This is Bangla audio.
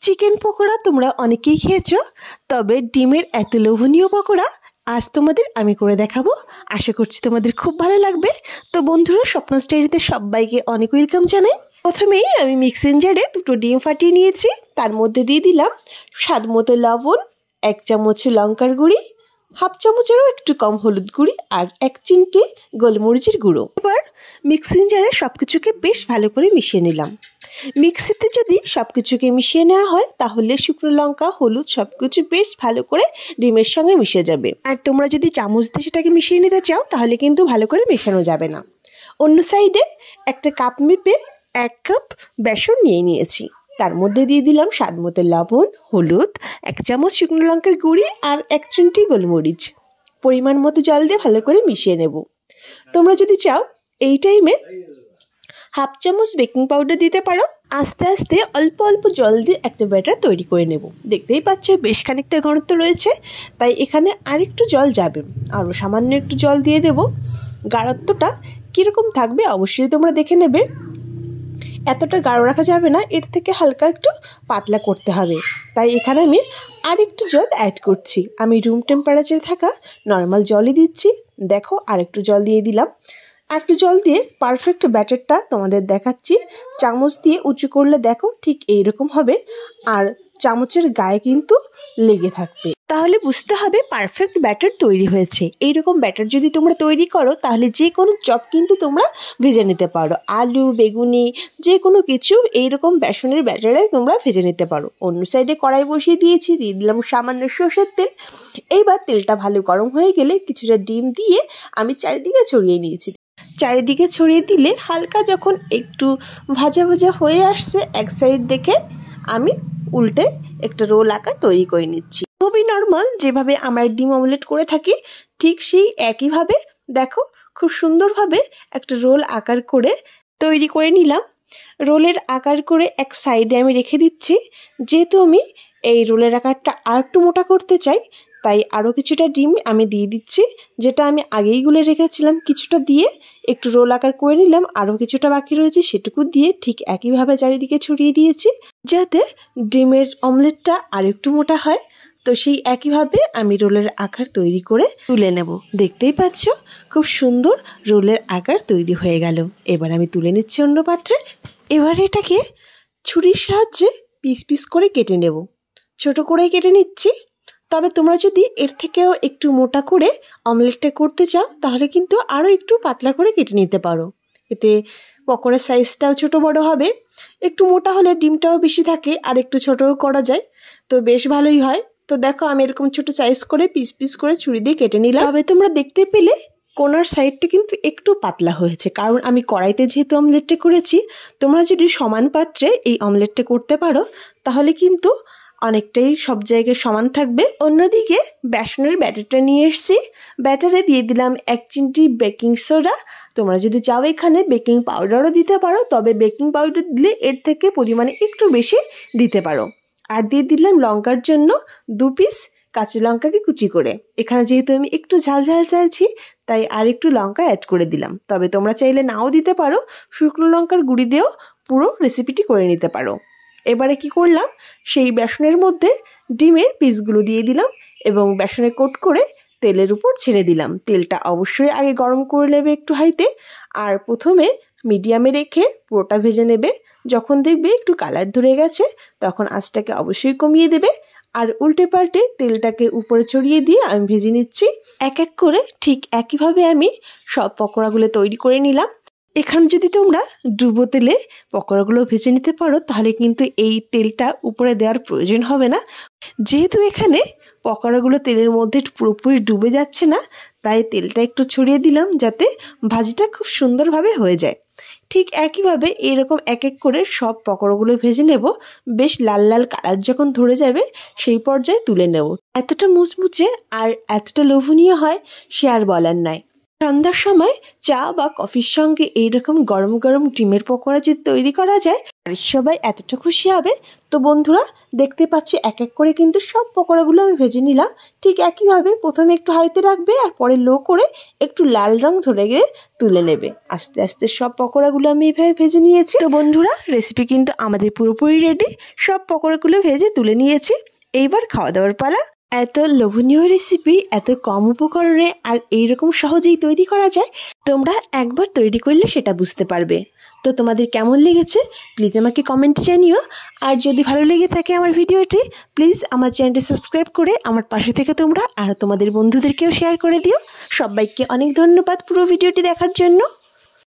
চিকেন পকোড়া তোমরা অনেকেই খেয়েছো, তবে ডিমের এত লোভনীয় পকোড়া আজ তোমাদের আমি করে দেখাবো। আশা করছি তোমাদের খুব ভালো লাগবে। তো বন্ধুরা, স্বপ্নাস ডায়েরিতে সবাইকে অনেক ওয়েলকাম জানাই। প্রথমেই আমি মিক্সিং জারে দুটো ডিম ফাটিয়ে নিয়েছি। তার মধ্যে দিয়ে দিলাম স্বাদ মতো লবণ, 1 চামচ লঙ্কার গুঁড়ি, হাফ চামচেরও একটু কম হলুদ গুঁড়ি আর 1 চিমটি গোলমরিচের গুঁড়ো। এবার মিক্সিং জারে সব কিছুকে বেশ ভালো করে মিশিয়ে নিলাম। মিক্সিতে যদি সব কিছুকে মিশিয়ে নেওয়া হয় তাহলে শুকনো লঙ্কা, হলুদ সব কিছু বেশ ভালো করে ডিমের সঙ্গে মিশে যাবে। আর তোমরা যদি চামচ দিয়ে সেটাকে মিশিয়ে নিতে চাও তাহলে কিন্তু ভালো করে মেশানো যাবে না। অন্য সাইডে একটা কাপ মেপে 1 কাপ বেসন নিয়ে নিয়েছি। তার মধ্যে দিয়ে দিলাম স্বাদ মতো লবণ, হলুদ, 1 চামচ শুকনো লঙ্কার গুঁড়ি আর 1 চিমটি গোলমরিচ। পরিমাণ মতো জল দিয়ে ভালো করে মিশিয়ে নেব। তোমরা যদি চাও এই টাইমে হাফ চামচ বেকিং পাউডার দিতে পারো। আস্তে আস্তে অল্প অল্প জল দিয়ে একটা ব্যাটার তৈরি করে নেব। দেখতেই পাচ্ছ বেশ খানিকটা ঘনত্ব রয়েছে, তাই এখানে আরেকটু জল যাবে। আরও সামান্য একটু জল দিয়ে দেব। গাঢ়ত্বটা কীরকম থাকবে অবশ্যই তোমরা দেখে নেবে। এতটা গাঢ় রাখা যাবে না, এর থেকে হালকা একটু পাতলা করতে হবে। তাই এখানে আমি আরেকটু জল অ্যাড করছি। আমি রুম টেম্পারেচারে থাকা নর্মাল জলই দিচ্ছি। দেখো আরেকটু জল দিয়ে দিলাম। একটু জল দিয়ে পারফেক্ট ব্যাটারটা তোমাদের দেখাচ্ছি। চামচ দিয়ে উঁচু করলে দেখো ঠিক এইরকম হবে, আর চামচের গায়ে কিন্তু লেগে থাকবে, তাহলে বুঝতে হবে পারফেক্ট ব্যাটার তৈরি হয়েছে। এইরকম ব্যাটার যদি তোমরা তৈরি করো তাহলে যে কোনো চপ কিন্তু তোমরা ভেজে নিতে পারো। আলু, বেগুনি যে কোনো কিছু এইরকম বেসনের ব্যাটারে তোমরা ভেজে নিতে পারো। অন্য সাইডে কড়াই বসিয়ে দিয়েছি, দিয়ে দিলাম সামান্য সরষের তেল। এইবার তেলটা ভালো গরম হয়ে গেলে কিছুটা ডিম দিয়ে আমি চারিদিকে ছড়িয়ে নিয়েছি। চারিদিকে ছড়িয়ে দিলে হালকা যখন একটু ভাজা ভাজা হয়ে আসছে এক সাইড দেখে আমি উল্টে একটা রোল আকার তৈরি করে নিচ্ছি। খুবই নর্মাল যেভাবে আমরা ডিম অমলেট করে থাকি ঠিক সেই একইভাবে দেখো খুব সুন্দরভাবে একটা রোল আকার করে তৈরি করে নিলাম। রোলের আকার করে এক সাইডে আমি রেখে দিচ্ছি। যেহেতু আমি এই রোলের আকারটা আর একটু মোটা করতে চাই, তাই আরও কিছুটা ডিম আমি দিয়ে দিচ্ছি, যেটা আমি আগেই গুলে রেখেছিলাম। কিছুটা দিয়ে একটু রোল আকার করে নিলাম, আরও কিছুটা বাকি রয়েছে সেটুকু দিয়ে ঠিক একইভাবে চারিদিকে ছড়িয়ে দিয়েছি যাতে ডিমের অমলেটটা আর একটু মোটা হয়। তো সেই একইভাবে আমি রোলের আকার তৈরি করে তুলে নেব। দেখতেই পাচ্ছ খুব সুন্দর রোলের আকার তৈরি হয়ে গেল। এবার আমি তুলে নিচ্ছি অন্য পাত্রে। এবার এটাকে ছুরির সাহায্যে পিস পিস করে কেটে নেব। ছোট করেই কেটে নিচ্ছি। তবে তোমরা যদি এর থেকেও একটু মোটা করে অমলেটটা করতে চাও তাহলে কিন্তু আরও একটু পাতলা করে কেটে নিতে পারো। এতে পকোড়ার সাইজটাও ছোট বড় হবে। একটু মোটা হলে ডিমটাও বেশি থাকে, আর একটু ছোটও করা যায়, তো বেশ ভালোই হয়। তো দেখো আমি এরকম ছোট সাইজ করে পিস পিস করে ছুরি দিয়ে কেটে নিলাম। তবে তোমরা দেখতে পেলে কোনার সাইডটা কিন্তু একটু পাতলা হয়েছে, কারণ আমি কড়াইতে যেহেতু অমলেটটা করেছি। তোমরা যদি সমান পাত্রে এই অমলেটটা করতে পারো তাহলে কিন্তু অনেকটাই সব জায়গায় সমান থাকবে। অন্যদিকে বেসনের ব্যাটারটা নিয়ে এসেছি। ব্যাটারে দিয়ে দিলাম 1 চিমটি বেকিং সোডা। তোমরা যদি চাও এখানে বেকিং পাউডারও দিতে পারো, তবে বেকিং পাউডার দিলে এর থেকে পরিমাণে একটু বেশি দিতে পারো। আর দিয়ে দিলাম লঙ্কার জন্য 2 পিস কাঁচা লঙ্কাকে কুচি করে। এখানে যেহেতু আমি একটু ঝাল ঝাল চাইছি তাই আর একটু লঙ্কা অ্যাড করে দিলাম। তবে তোমরা চাইলে নাও দিতে পারো, শুকনো লঙ্কার গুঁড়ি দিয়েও পুরো রেসিপিটি করে নিতে পারো। এবারে কি করলাম, সেই বেসনের মধ্যে ডিমের পিসগুলো দিয়ে দিলাম এবং বেসনে কোট করে তেলের উপর ছেড়ে দিলাম। তেলটা অবশ্যই আগে গরম করে নেবে একটু হাইতে, আর প্রথমে মিডিয়ামে রেখে পুরোটা ভেজে নেবে। যখন দেখবে একটু কালার ধরে গেছে তখন আঁচটাকে অবশ্যই কমিয়ে দেবে, আর উল্টে পাল্টে তেলটাকে উপরে ছড়িয়ে দিয়ে আমি ভেজে নিচ্ছি। এক এক করে ঠিক একইভাবে আমি সব পকোড়াগুলো তৈরি করে নিলাম। এখানে যদি তোমরা ডুবো তেলে পকোড়াগুলো ভেজে নিতে পারো তাহলে কিন্তু এই তেলটা উপরে দেওয়ার প্রয়োজন হবে না। যেহেতু এখানে পকোড়াগুলো তেলের মধ্যে পুরোপুরি ডুবে যাচ্ছে না, তাই তেলটা একটু ছড়িয়ে দিলাম যাতে ভাজিটা খুব সুন্দরভাবে হয়ে যায়। ঠিক একইভাবে এরকম এক এক করে সব পকোড়াগুলো ভেজে নেব। বেশ লাল লাল কালার যখন ধরে যাবে সেই পর্যায়ে তুলে নেব। এতটা মুচমুচে আর এতটা লোভনীয় হয় সে আর বলার নয়। সন্ধ্যার সময় চা বা কফির সঙ্গে এইরকম গরম গরম ডিমের পকোড়া যদি তৈরি করা যায়, বাড়ির সবাই এতটা খুশি হবে। তো বন্ধুরা দেখতে পাচ্ছি এক এক করে কিন্তু সব পকোড়াগুলো আমি ভেজে নিলাম। ঠিক একইভাবে প্রথমে একটু হাইতে রাখবে আর পরে লো করে একটু লাল রং ধরে গিয়ে তুলে নেবে। আস্তে আস্তে সব পকোড়াগুলো আমি এইভাবে ভেজে নিয়েছি। তো বন্ধুরা রেসিপি কিন্তু আমাদের পুরোপুরি রেডি। সব পকোড়াগুলো ভেজে তুলে নিয়েছি। এইবার খাওয়া দাওয়ার পালা। এত লোভনীয় রেসিপি এত কম উপকরণে আর এইরকম সহজেই তৈরি করা যায়, তোমরা একবার তৈরি করলে সেটা বুঝতে পারবে। তো তোমাদের কেমন লেগেছে প্লিজ আমাকে কমেন্টে জানিও। আর যদি ভালো লেগে থাকে আমার ভিডিওটি, প্লিজ আমার চ্যানেলটি সাবস্ক্রাইব করে আমার পাশে থেকে তোমরা আর তোমাদের বন্ধুদেরকেও শেয়ার করে দিও। সবাইকে অনেক ধন্যবাদ পুরো ভিডিওটি দেখার জন্য।